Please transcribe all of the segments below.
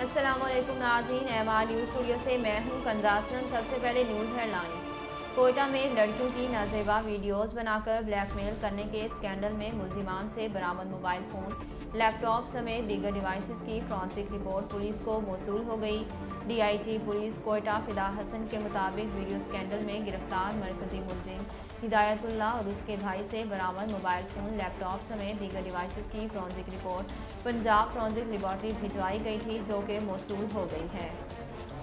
अस्सलाम वालेकुम नाज़रीन, एमआर न्यूज़ स्टूडियो से मैं हूं कंजा असलम। सबसे पहले न्यूज़ हेडलाइंस। कोयटा में लड़कियों की नाजेबा वीडियोस बनाकर ब्लैकमेल करने के स्कैंडल में मुलजिमान से बरामद मोबाइल फ़ोन, लैपटॉप समेत दीगर डिवाइसेस की फॉरेंसिक रिपोर्ट पुलिस को मौसूल हो गई। डीआईजी पुलिस कोयटा फिदा हसन के मुताबिक वीडियो स्कैंडल में गिरफ्तार मरकजी मुलजिम हिदायतुल्लाह और उसके भाई से बरामद मोबाइल फ़ोन, लैपटॉप समेत दीगर डिवाइसेस की forensic report Punjab forensic laboratory भिजवाई गई थी, जो कि मौसूल हो गई है।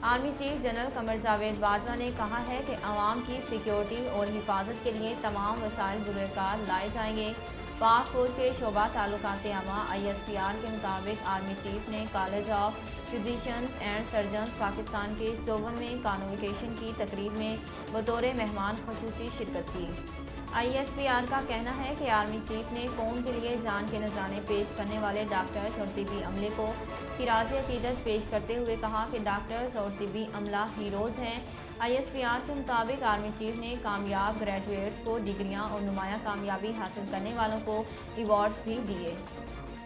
Army chief general Qamar Javed Bajwa ने कहा है कि आवाम की सिक्योरिटी और हिफाजत के लिए तमाम वसाइल बुरकार लाए जाएंगे। पाक फौज के शोबा ताल्लुकात आमा ISPR के मुताबिक आर्मी चीफ ने college of physicians and surgeons Pakistan के 54वें कॉन्वोकेशन की तकरीब में बतौर मेहमान ख़ुसूसी शिरकत की। ISPR का कहना है कि आर्मी चीफ ने कौम के लिए जान के नज़ारे पेश करने वाले डॉक्टर्स और तिबी अमले को खिराज अकीदत पेश करते हुए कहा कि डॉक्टर्स और तिबी अमला हीरोज़ हैं। ISPR के मुताबिक आर्मी चीफ ने कामयाब ग्रेजुएट्स को डिग्रियां और नुमायां कामयाबी हासिल करने वालों को अवार्ड्स भी दिए।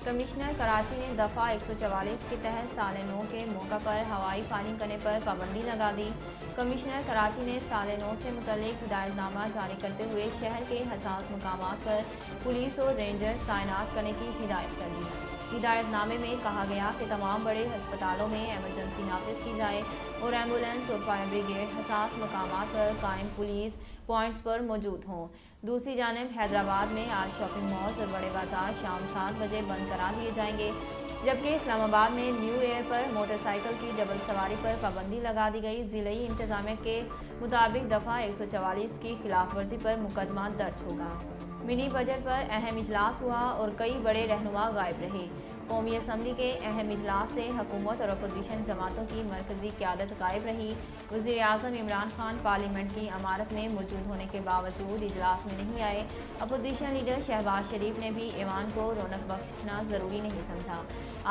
कमिश्नर कराची ने दफ़ा 144 के तहत साल नौ के मौका पर हवाई फायरिंग करने पर पाबंदी लगा दी। कमिश्नर कराची ने साल नौ से मुतल्लिक हिदायतनामा जारी करते हुए शहर के हसास मकामात पर पुलिस और रेंजर्स तैनात करने की हिदायत कर दी। हिदायतनामे में कहा गया कि तमाम बड़े हस्पतालों में एमरजेंसी नाफिज की जाए और एम्बुलेंस और फायर ब्रिगेड हसास मकामात पर कायम पुलिस पॉइंट्स पर मौजूद हों। दूसरी जानिब हैदराबाद में आज शॉपिंग मॉल्स और बड़े बाजार शाम 7 बजे बंद करा दिए जाएंगे, जबकि इस्लामाबाद में न्यू ईयर पर मोटरसाइकिल की डबल सवारी पर पाबंदी लगा दी गई। ज़िली इंतजामिया के मुताबिक दफ़ा 144 की खिलाफ वर्जी पर मुकदमा दर्ज होगा। मिनी बजट पर अहम इजलास हुआ और कई बड़े रहनुमा गायब रहे। कौमी असम्बली के अहम इजलास से हुकूमत और अपोजिशन जमातों की मरकजी क़यादत गायब रही। वज़ीर आज़म इमरान खान पार्लियामेंट की इमारत में मौजूद होने के बावजूद इजलास में नहीं आए। अपोजिशन लीडर शहबाज शरीफ ने भी ऐवान को रौनक बख्शना ज़रूरी नहीं समझा।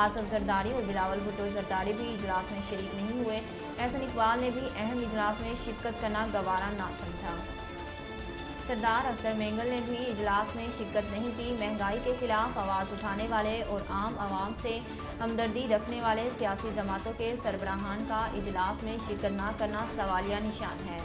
आसफ जरदारी और बिलावल भुट्टो जरदारी भी इजलास में शरीक नहीं हुए। एहसन इकबाल ने भी अहम इजलास में शिरकत करना गवारा ना समझा। सरदार अख्तर मेंगल ने भी इजलास में शिरकत नहीं की। महंगाई के खिलाफ आवाज़ उठाने वाले और आम आवाम से हमदर्दी रखने वाले सियासी जमातों के सरबराहान का इजलास में शिरकत न करना सवालिया निशान है।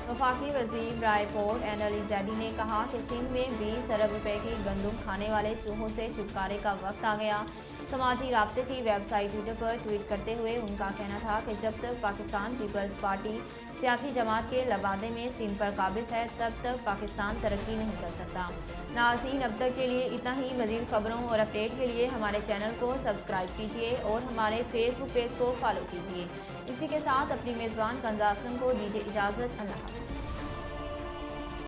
वफाकी वज़ीर बराए पोर्ट एंड अली ज़ैदी ने कहा कि सिंध में 20 अरब रुपए की गंदुम खाने वाले चूहों से छुटकारे का वक्त आ गया। समाजी राब्ते की वेबसाइट ट्विटर पर ट्वीट करते हुए उनका कहना था कि जब तक पाकिस्तान पीपल्स पार्टी सियासी जमात के लबादे में सिंध पर काबिज है, तब तक पाकिस्तान तरक्की नहीं कर सकता। नाज़रीन, अब तक के लिए इतना ही। मज़ीद खबरों और अपडेट के लिए हमारे चैनल को सब्सक्राइब कीजिए और हमारे फेसबुक पेज को फॉलो कीजिए। इसी के साथ अपनी मेज़बान कंजा असलम को दीजिए इजाज़त। अल्लाह हाफ़िज़।